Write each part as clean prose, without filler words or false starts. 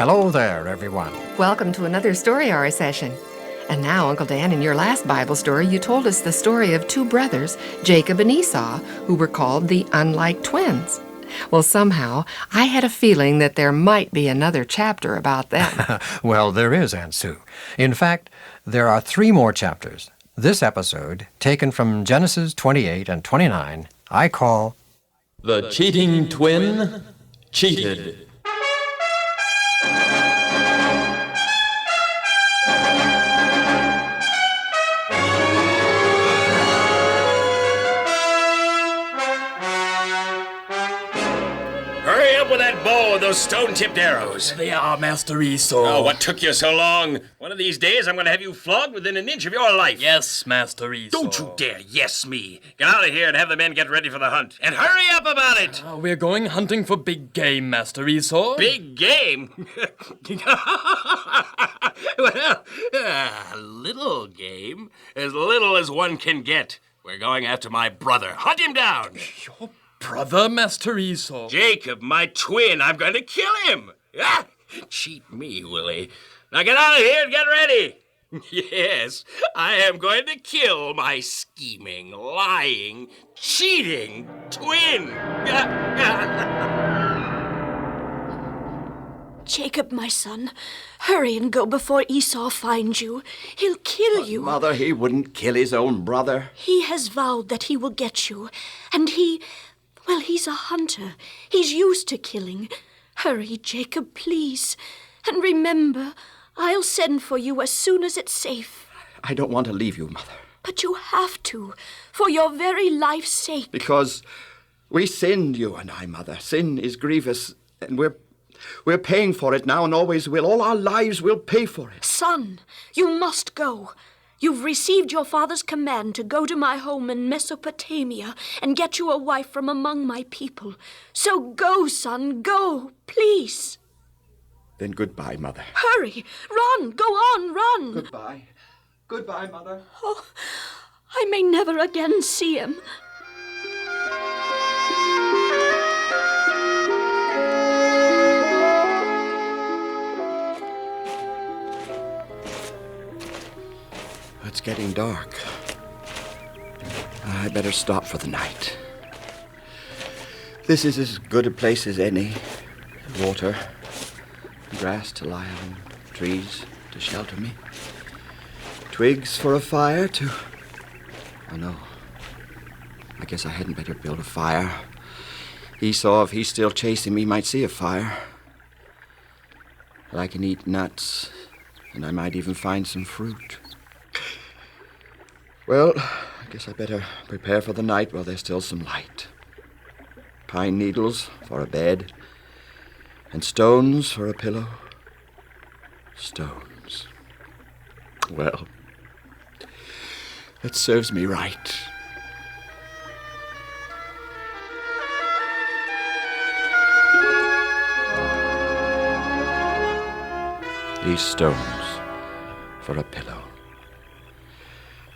Hello there, everyone. Welcome to another Story Hour session. And now, Uncle Dan, in your last Bible story, you told us the story of two brothers, Jacob and Esau, who were called the unlike twins. Well, somehow, I had a feeling that there might be another chapter about them. Well, there is, Aunt Sue. In fact, there are 3 more chapters. This episode, taken from Genesis 28 and 29, I call The Cheating Twin Cheated. Hurry up with that bow and those stone-tipped arrows. They are, Master Esau. Oh, what took you so long? One of these days I'm going to have you flogged within an inch of your life. Yes, Master Esau. Don't you dare yes me. Get out of here and have the men get ready for the hunt. And hurry up about it. We're going hunting for big game, Master Esau. Big game? Well, little game. As little as one can get. We're going after my brother. Hunt him down. Your brother, Master Esau. Jacob, my twin. I'm going to kill him. Ah, cheat me, Willie. Now get out of here and get ready. Yes, I am going to kill my scheming, lying, cheating twin. Jacob, my son, hurry and go before Esau finds you. He'll kill you. Mother, he wouldn't kill his own brother. He has vowed that he will get you. And he's a hunter. He's used to killing. Hurry, Jacob, please. And remember, I'll send for you as soon as it's safe. I don't want to leave you, Mother. But you have to, for your very life's sake. Because we sinned, you and I, Mother. Sin is grievous, and we're paying for it now and always will. All our lives we'll pay for it. Son, you must go. You've received your father's command to go to my home in Mesopotamia and get you a wife from among my people. So go, son, go, please. Then goodbye, Mother. Hurry, run, go on, run. Goodbye. Goodbye, Mother. Oh, I may never again see him. It's getting dark. I better stop for the night. This is as good a place as any. Water, grass to lie on, trees to shelter me, twigs for a fire to... Oh, no. I guess I hadn't better build a fire. Esau, if he's still chasing me, might see a fire. I can eat nuts, and I might even find some fruit. Well, I guess I better prepare for the night while there's still some light. Pine needles for a bed, and stones for a pillow. Stones. Well, that serves me right. These stones for a pillow.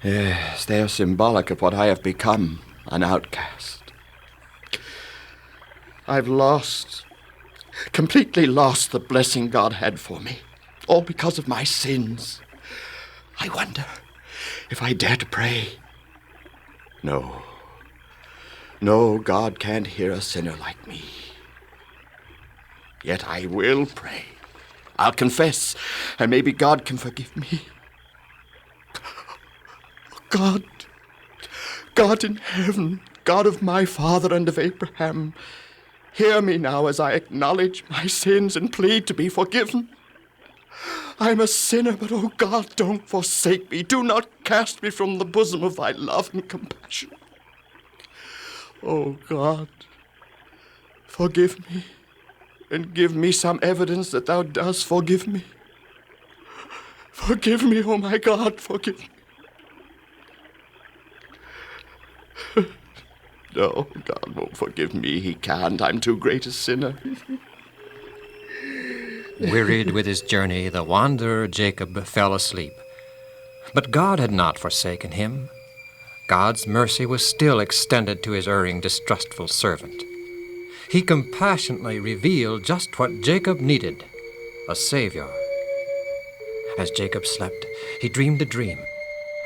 Yes, they are symbolic of what I have become, an outcast. I've completely lost the blessing God had for me, all because of my sins. I wonder if I dare to pray. No, God can't hear a sinner like me. Yet I will pray. I'll confess, and maybe God can forgive me. God in heaven, God of my father and of Abraham, hear me now as I acknowledge my sins and plead to be forgiven. I'm a sinner, but oh God, don't forsake me. Do not cast me from the bosom of thy love and compassion. Oh God, forgive me and give me some evidence that thou dost forgive me. Forgive me, oh my God, forgive me. No, God won't forgive me. He can't. I'm too great a sinner. Wearied with his journey, the wanderer Jacob fell asleep. But God had not forsaken him. God's mercy was still extended to his erring, distrustful servant. He compassionately revealed just what Jacob needed, a Savior. As Jacob slept, he dreamed a dream.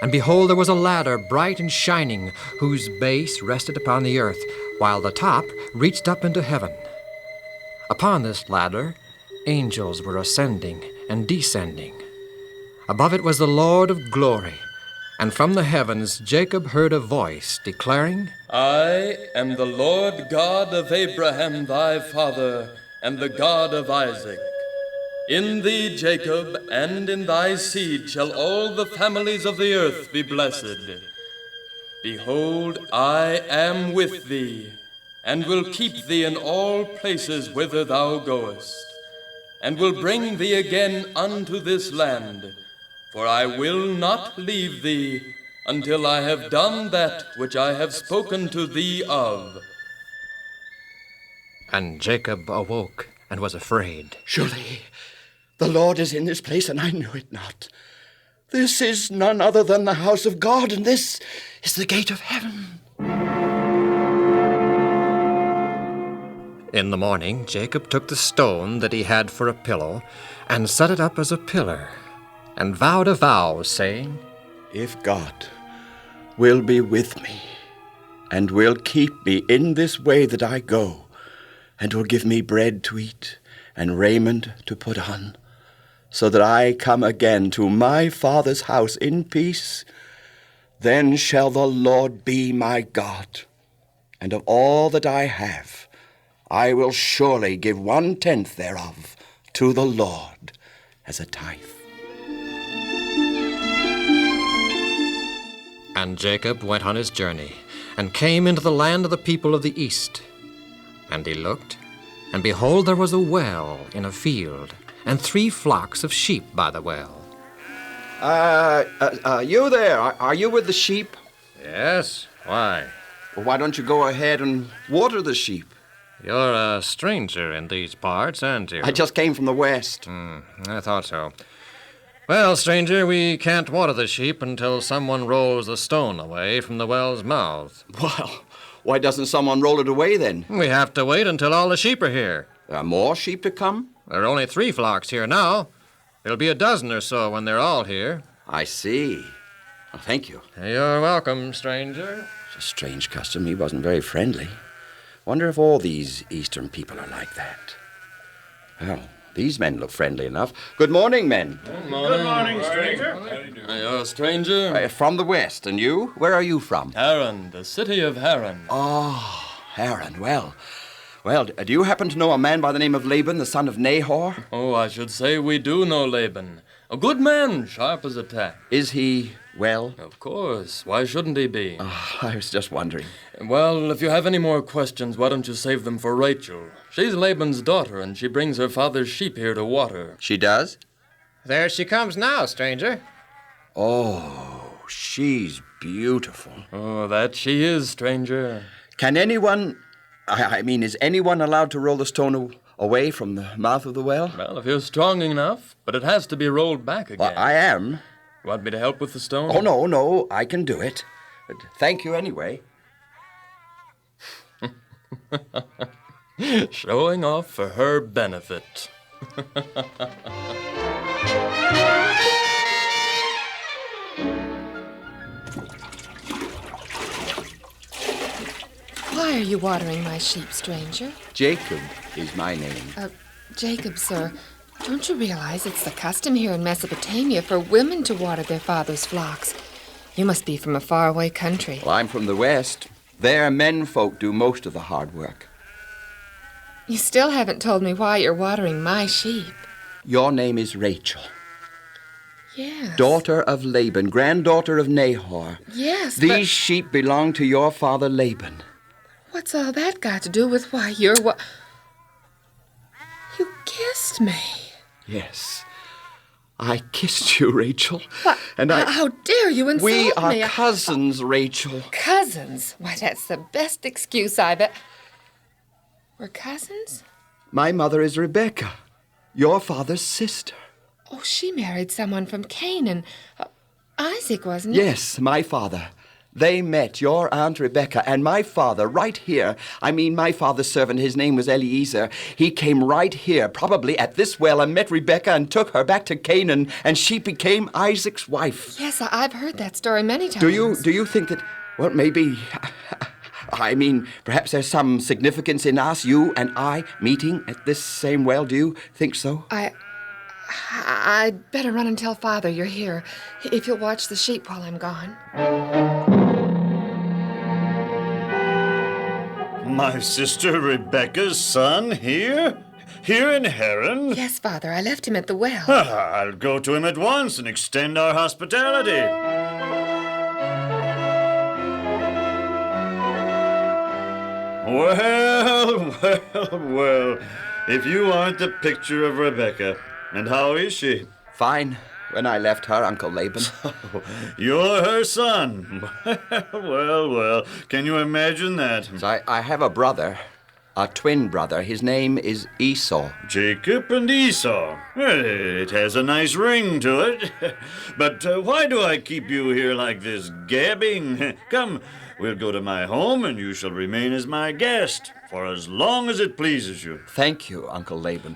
And behold, there was a ladder bright and shining, whose base rested upon the earth, while the top reached up into heaven. Upon this ladder, angels were ascending and descending. Above it was the Lord of glory, and from the heavens Jacob heard a voice declaring, I am the Lord God of Abraham thy father, and the God of Isaac. In thee, Jacob, and in thy seed shall all the families of the earth be blessed. Behold, I am with thee, and will keep thee in all places whither thou goest, and will bring thee again unto this land, for I will not leave thee until I have done that which I have spoken to thee of. And Jacob awoke and was afraid. Surely the Lord is in this place, and I knew it not. This is none other than the house of God, and this is the gate of heaven. In the morning, Jacob took the stone that he had for a pillow and set it up as a pillar, and vowed a vow, saying, If God will be with me, and will keep me in this way that I go, and will give me bread to eat and raiment to put on, so that I come again to my father's house in peace, then shall the Lord be my God, and of all that I have, I will surely give 1/10 thereof to the Lord as a tithe. And Jacob went on his journey, and came into the land of the people of the east. And he looked, and behold, there was a well in a field, and 3 flocks of sheep by the well. You there, are you with the sheep? Yes, why? Well, why don't you go ahead and water the sheep? You're a stranger in these parts, aren't you? I just came from the west. I thought so. Well, stranger, we can't water the sheep until someone rolls the stone away from the well's mouth. Well, why doesn't someone roll it away then? We have to wait until all the sheep are here. There are more sheep to come? There are only 3 flocks here now. There'll be a dozen or so when they're all here. I see. Well, thank you. You're welcome, stranger. It's a strange custom. He wasn't very friendly. Wonder if all these Eastern people are like that. Well, these men look friendly enough. Good morning, men. Good morning, stranger. You're a stranger? From the west. And you? Where are you from? Haran, the city of Haran. Oh, Haran. Well, do you happen to know a man by the name of Laban, the son of Nahor? Oh, I should say we do know Laban. A good man, sharp as a tack. Is he well? Of course. Why shouldn't he be? Oh, I was just wondering. Well, if you have any more questions, why don't you save them for Rachel? She's Laban's daughter, and she brings her father's sheep here to water. She does? There she comes now, stranger. Oh, she's beautiful. Oh, that she is, stranger. Can anyone... is anyone allowed to roll the stone away from the mouth of the well? Well, if you're strong enough, but it has to be rolled back again. Well, I am. You want me to help with the stone? Oh, no, I can do it. But thank you anyway. Showing off for her benefit. Why are you watering my sheep, stranger? Jacob is my name. Jacob, sir, don't you realize it's the custom here in Mesopotamia for women to water their father's flocks? You must be from a faraway country. Well, I'm from the west. There, men folk do most of the hard work. You still haven't told me why you're watering my sheep. Your name is Rachel, Yes. daughter of Laban, granddaughter of Nahor. Yes, These sheep belong to your father Laban. what's all that got to do with why you're You kissed me. Yes, I kissed you, Rachel. What? And How dare you insult me? We are cousins, Rachel. Cousins? Why, that's the best excuse I've We're cousins? My mother is Rebecca, your father's sister. Oh, she married someone from Canaan. Isaac, wasn't it? Yes, my father. They met your Aunt Rebecca and my father right here. I mean, my father's servant, his name was Eliezer. He came right here, probably at this well, and met Rebecca and took her back to Canaan, and she became Isaac's wife. Yes, I've heard that story many times. Do you think that, well, maybe, I mean, perhaps there's some significance in us, you and I, meeting at this same well? Do you think so? I'd better run and tell Father you're here, if you'll watch the sheep while I'm gone. My sister Rebecca's son here? Here in Heron? Yes, Father, I left him at the well. I'll go to him at once and extend our hospitality. Well, if you aren't the picture of Rebecca. And how is she? Fine. When I left her, Uncle Laban. You're her son. Well, can you imagine that? So I have a brother, a twin brother. His name is Esau. Jacob and Esau. It has a nice ring to it. But why do I keep you here like this, gabbing? Come, we'll go to my home, and you shall remain as my guest for as long as it pleases you. Thank you, Uncle Laban.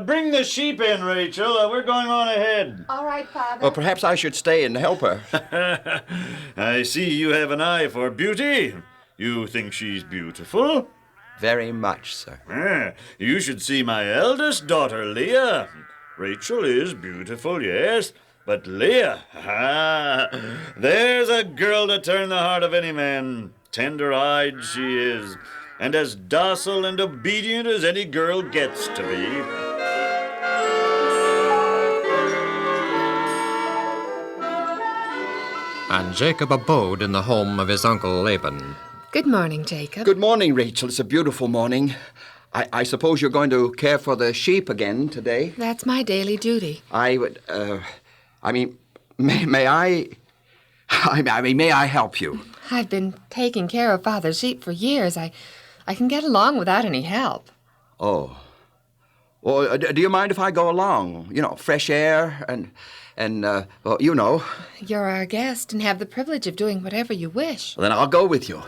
Bring the sheep in, Rachel. We're going on ahead. All right, Father. Well, perhaps I should stay and help her. I see you have an eye for beauty. You think she's beautiful? Very much, sir. You should see my eldest daughter, Leah. Rachel is beautiful, yes, but Leah, there's a girl to turn the heart of any man. Tender-eyed she is, and as docile and obedient as any girl gets to be. And Jacob abode in the home of his uncle Laban. Good morning, Jacob. Good morning, Rachel. It's a beautiful morning. I suppose you're going to care for the sheep again today? That's my daily duty. I would, may I help you? I've been taking care of Father's sheep for years. I can get along without any help. Oh. Well, do you mind if I go along? You know, fresh air and well, you know. You're our guest and have the privilege of doing whatever you wish. Well, then I'll go with you.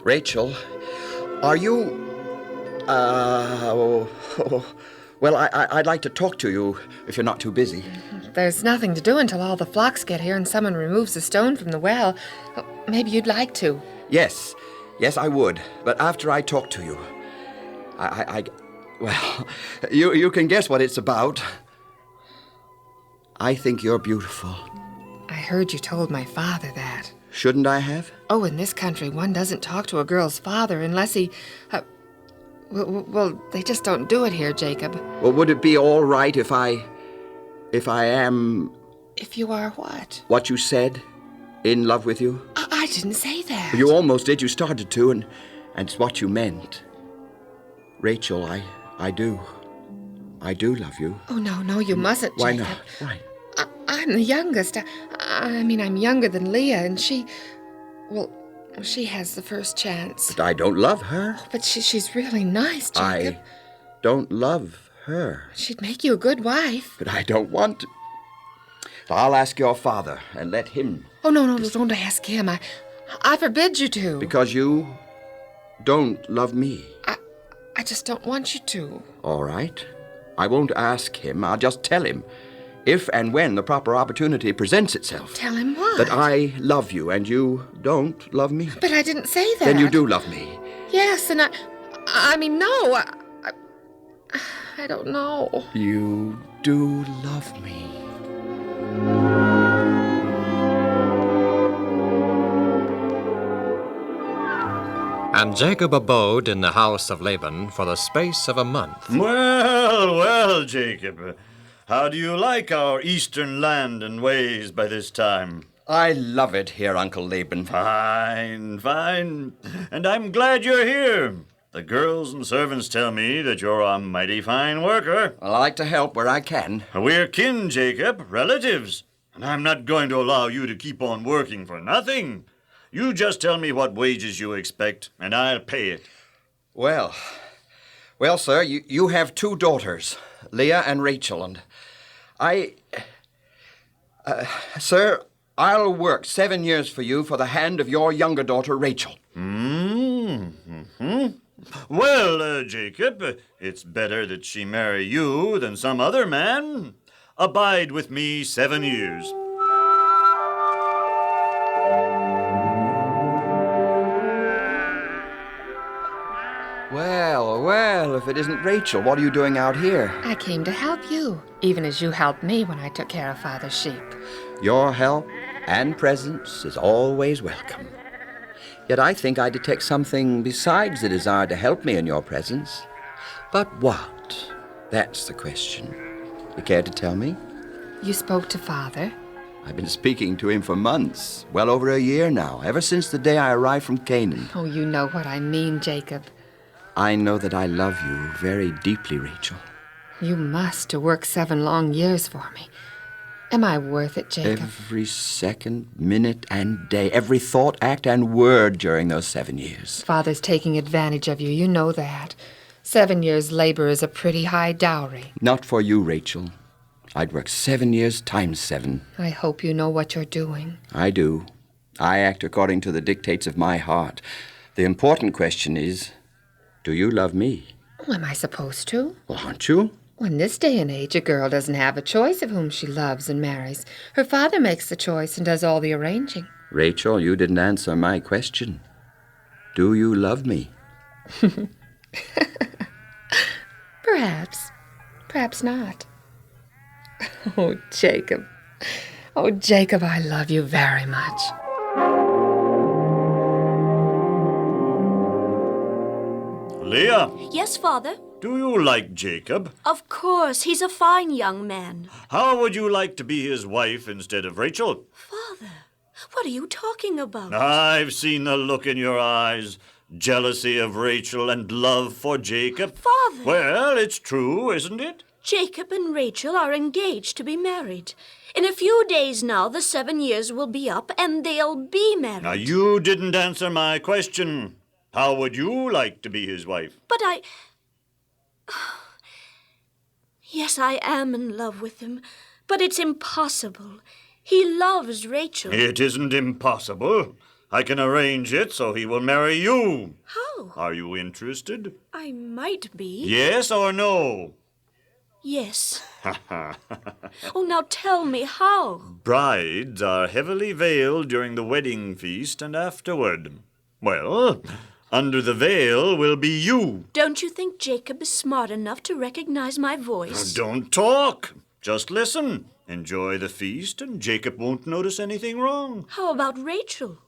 Rachel, are you, well, I'd like to talk to you if you're not too busy. There's nothing to do until all the flocks get here and someone removes the stone from the well. Maybe you'd like to. Yes, I would. But after I talk to you, well, you can guess what it's about. I think you're beautiful. I heard you told my father that. Shouldn't I have? Oh, in this country, one doesn't talk to a girl's father unless he... Well, they just don't do it here, Jacob. Well, would it be all right if I am... If you are what? What you said? In love with you? I didn't say that. You almost did. You started to, and it's what you meant. Rachel, I do. I do love you. Oh, no, you mustn't, Why Jacob. not? Why? I'm the youngest. I mean, I'm younger than Leah, and she has the first chance. But I don't love her. But she's really nice, Jacob. I don't love her. She'd make you a good wife. But I don't want to. I'll ask your father and let him. Oh, no, don't ask him. I forbid you to. Because you don't love me. I just don't want you to. All right. I won't ask him. I'll just tell him. If and when the proper opportunity presents itself. Tell him what? That I love you and you don't love me. But I didn't say that. Then you do love me. Yes, and I mean, no. I don't know. You do love me. And Jacob abode in the house of Laban for the space of a month. Well, Jacob. How do you like our eastern land and ways by this time? I love it here, Uncle Laban. Fine. And I'm glad you're here. The girls and servants tell me that you're a mighty fine worker. Well, I like to help where I can. We're kin, Jacob, relatives. And I'm not going to allow you to keep on working for nothing. You just tell me what wages you expect, and I'll pay it. Well, sir, you have two daughters, Leah and Rachel, and Sir, I'll work 7 years for you for the hand of your younger daughter, Rachel. Well, Jacob, it's better that she marry you than some other man. Abide with me 7 years. Well, if it isn't Rachel, what are you doing out here? I came to help you, even as you helped me when I took care of Father's sheep. Your help and presence is always welcome. Yet I think I detect something besides the desire to help me in your presence. But what? That's the question. You care to tell me? You spoke to Father? I've been speaking to him for months, well over a year now, ever since the day I arrived from Canaan. Oh, you know what I mean, Jacob. I know that I love you very deeply, Rachel. You must to work 7 long years for me. Am I worth it, Jacob? Every second, minute, and day, every thought, act, and word during those 7 years. Father's taking advantage of you, you know that. 7 years' labor is a pretty high dowry. Not for you, Rachel. I'd work 7 years times 7. I hope you know what you're doing. I do. I act according to the dictates of my heart. The important question is, do you love me? Oh, am I supposed to? Well, aren't you? Well, in this day and age, a girl doesn't have a choice of whom she loves and marries. Her father makes the choice and does all the arranging. Rachel, you didn't answer my question. Do you love me? Perhaps. Perhaps not. Oh, Jacob. Oh, Jacob, I love you very much. Leah, Yes, Father? do you like Jacob? Of course, he's a fine young man. How would you like to be his wife instead of Rachel? Father, what are you talking about? I've seen the look in your eyes. Jealousy of Rachel and love for Jacob. Father! Well, it's true, isn't it? Jacob and Rachel are engaged to be married. In a few days now, the 7 years will be up, and they'll be married. Now, you didn't answer my question. How would you like to be his wife? But Yes, I am in love with him, but it's impossible. He loves Rachel. It isn't impossible. I can arrange it so he will marry you. How? Are you interested? I might be. Yes or no? Yes. Oh, now tell me how. Brides are heavily veiled during the wedding feast and afterward. Well, under the veil will be you. Don't you think Jacob is smart enough to recognize my voice? Don't talk. Just listen. Enjoy the feast, and Jacob won't notice anything wrong. How about Rachel?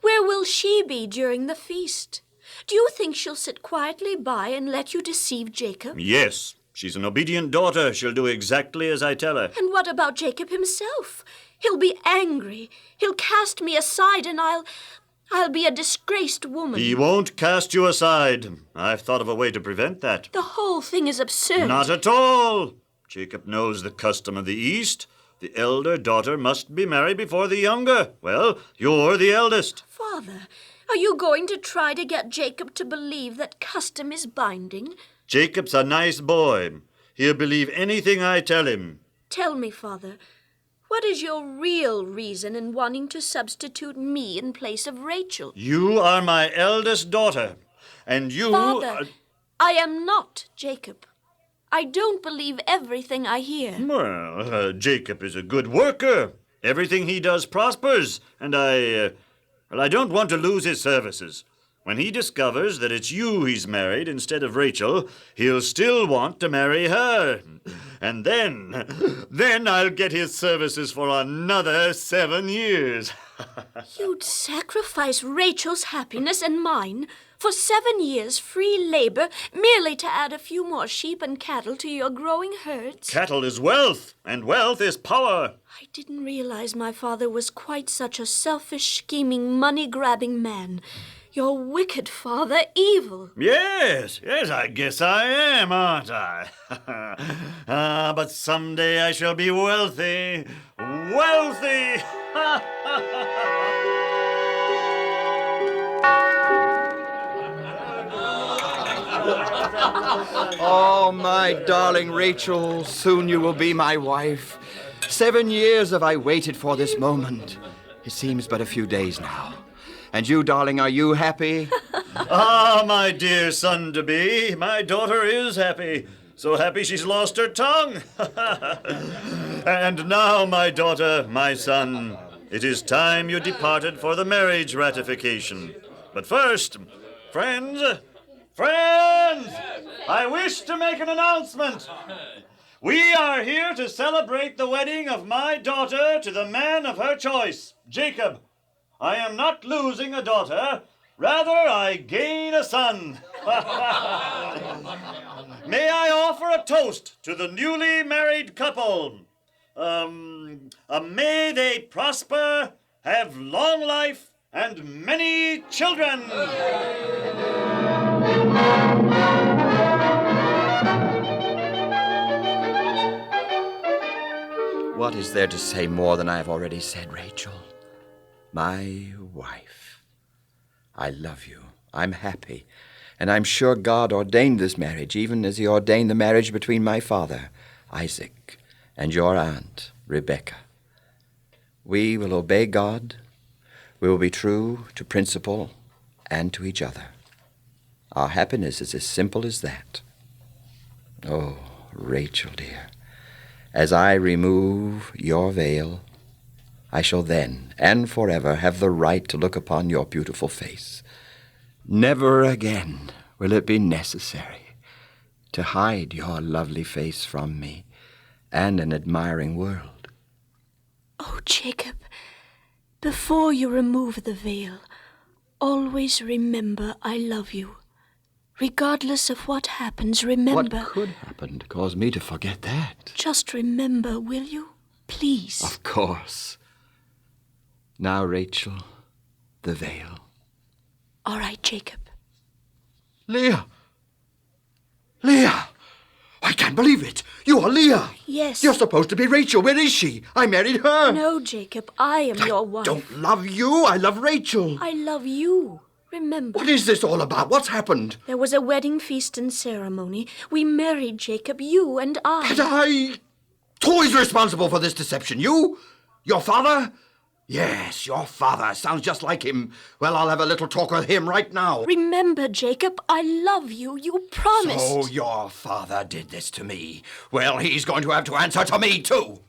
Where will she be during the feast? Do you think she'll sit quietly by and let you deceive Jacob? Yes, she's an obedient daughter. She'll do exactly as I tell her. And what about Jacob himself? He'll be angry. He'll cast me aside, and I'll be a disgraced woman. He won't cast you aside. I've thought of a way to prevent that. The whole thing is absurd. Not at all. Jacob knows the custom of the East. The elder daughter must be married before the younger. Well, you're the eldest. Father, are you going to try to get Jacob to believe that custom is binding? Jacob's a nice boy. He'll believe anything I tell him. Tell me, Father, what is your real reason in wanting to substitute me in place of Rachel? You are my eldest daughter, and you... Father, I am not Jacob. I don't believe everything I hear. Well, Jacob is a good worker. Everything he does prospers, and I don't want to lose his services. When he discovers that it's you he's married instead of Rachel, he'll still want to marry her. And then I'll get his services for another 7 years. You'd sacrifice Rachel's happiness and mine for 7 years free labor merely to add a few more sheep and cattle to your growing herds? Cattle is wealth, and wealth is power. I didn't realize my father was quite such a selfish, scheming, money-grabbing man. Your wicked father evil. Yes, I guess I am, aren't I? But someday I shall be wealthy. Wealthy! Oh, my darling Rachel, soon you will be my wife. 7 years have I waited for this moment. It seems but a few days now. And you, darling, are you happy? Ah, my dear son-to-be, my daughter is happy. So happy she's lost her tongue. And now, my daughter, my son, it is time you departed for the marriage ratification. But first, friends, I wish to make an announcement. We are here to celebrate the wedding of my daughter to the man of her choice, Jacob. I am not losing a daughter, rather I gain a son. May I offer a toast to the newly married couple. May they prosper, have long life, and many children. What is there to say more than I have already said, Rachel? My wife. I love you. I'm happy. And I'm sure God ordained this marriage, even as he ordained the marriage between my father, Isaac, and your aunt, Rebecca. We will obey God. We will be true to principle and to each other. Our happiness is as simple as that. Oh, Rachel, dear, as I remove your veil, I shall then and forever have the right to look upon your beautiful face. Never again will it be necessary to hide your lovely face from me and an admiring world. Oh, Jacob, before you remove the veil, always remember I love you. Regardless of what happens, remember... What could happen to cause me to forget that? Just remember, will you? Please. Of course. Now, Rachel, the veil. All right, Jacob. Leah! Leah! I can't believe it. You are Leah. Yes. You're supposed to be Rachel. Where is she? I married her. No, Jacob, I am your wife. Don't love you. I love Rachel. I love you. Remember. What is this all about? What's happened? There was a wedding feast and ceremony. We married Jacob, you and I. But I... Who is responsible for this deception? You? Your father? Yes, your father. Sounds just like him. Well, I'll have a little talk with him right now. Remember, Jacob, I love you. You promised. So your father did this to me. Well, he's going to have to answer to me, too.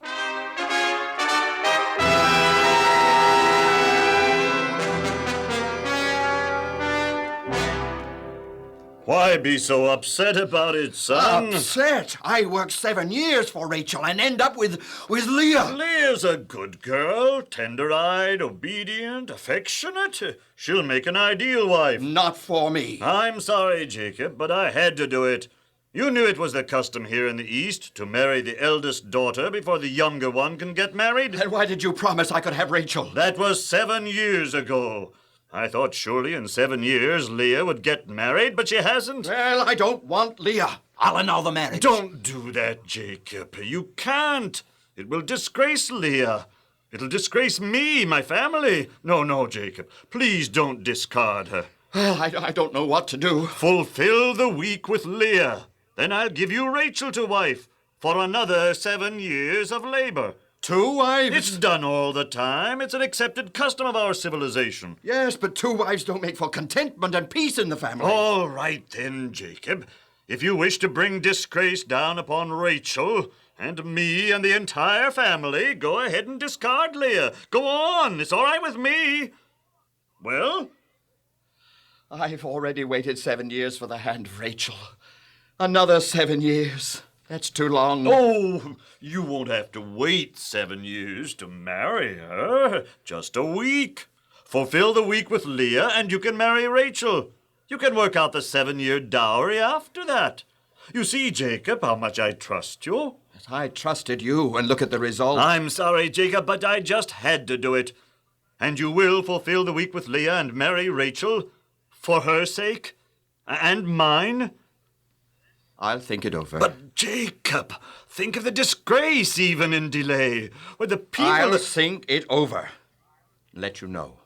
Why be so upset about it, son? Upset? I worked 7 years for Rachel and end up with Leah. Leah's a good girl, tender-eyed, obedient, affectionate. She'll make an ideal wife. Not for me. I'm sorry, Jacob, but I had to do it. You knew it was the custom here in the East to marry the eldest daughter before the younger one can get married. Then why did you promise I could have Rachel? That was 7 years ago. I thought surely in 7 years Leah would get married, but she hasn't. Well, I don't want Leah. I'll annul the marriage. Don't do that, Jacob. You can't. It will disgrace Leah. It'll disgrace me, my family. No, Jacob. Please don't discard her. Well, I don't know what to do. Fulfill the week with Leah. Then I'll give you Rachel to wife for another 7 years of labor. 2 wives? It's done all the time. It's an accepted custom of our civilization. Yes, but 2 wives don't make for contentment and peace in the family. All right then, Jacob. If you wish to bring disgrace down upon Rachel and me and the entire family, go ahead and discard Leah. Go on. It's all right with me. Well? I've already waited 7 years for the hand of Rachel. Another 7 years. That's too long. Oh, you won't have to wait 7 years to marry her. Just a week. Fulfill the week with Leah and you can marry Rachel. You can work out the 7-year dowry after that. You see, Jacob, how much I trust you. I trusted you, and look at the result. I'm sorry, Jacob, but I just had to do it. And you will fulfill the week with Leah and marry Rachel for her sake and mine. I'll think it over. But, Jacob, think of the disgrace even in delay. With the people... I'll think it over. Let you know.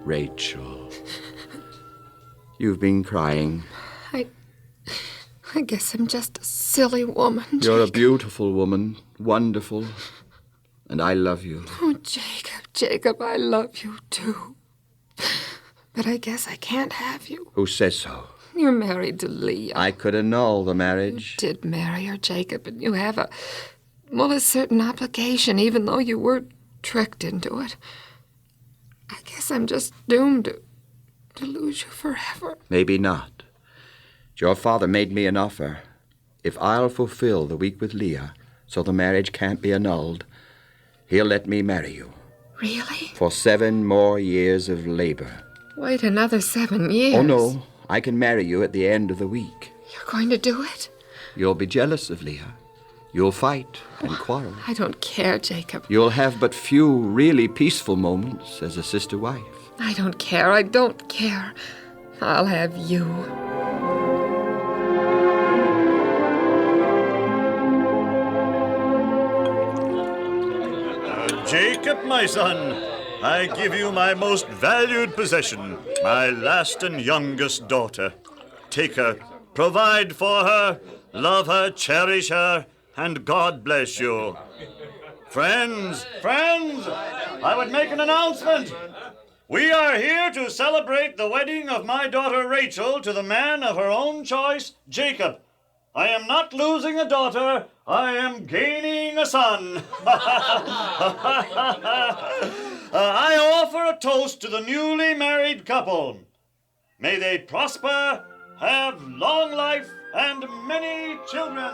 Rachel, You've been crying. I guess I'm just a silly woman, Jacob. You're a beautiful woman, wonderful, and I love you. Oh, Jacob, I love you too. But I guess I can't have you. Who says so? You're married to Leah. I could annul the marriage. You did marry her, Jacob, and you have a certain obligation, even though you were tricked into it. I guess I'm just doomed to lose you forever. Maybe not. Your father made me an offer. If I'll fulfill the week with Leah, so the marriage can't be annulled, he'll let me marry you. Really? For 7 more years of labor. Wait another 7 years? Oh, no. I can marry you at the end of the week. You're going to do it? You'll be jealous of Leah. You'll fight and quarrel. I don't care, Jacob. You'll have but few really peaceful moments as a sister-wife. I don't care. I don't care. I'll have you. Jacob, my son, I give you my most valued possession, my last and youngest daughter. Take her, provide for her, love her, cherish her, and God bless you. Friends, I would make an announcement. We are here to celebrate the wedding of my daughter Rachel to the man of her own choice, Jacob. I am not losing a daughter, I am gaining a son. I offer a toast to the newly married couple. May they prosper, have long life, and many children.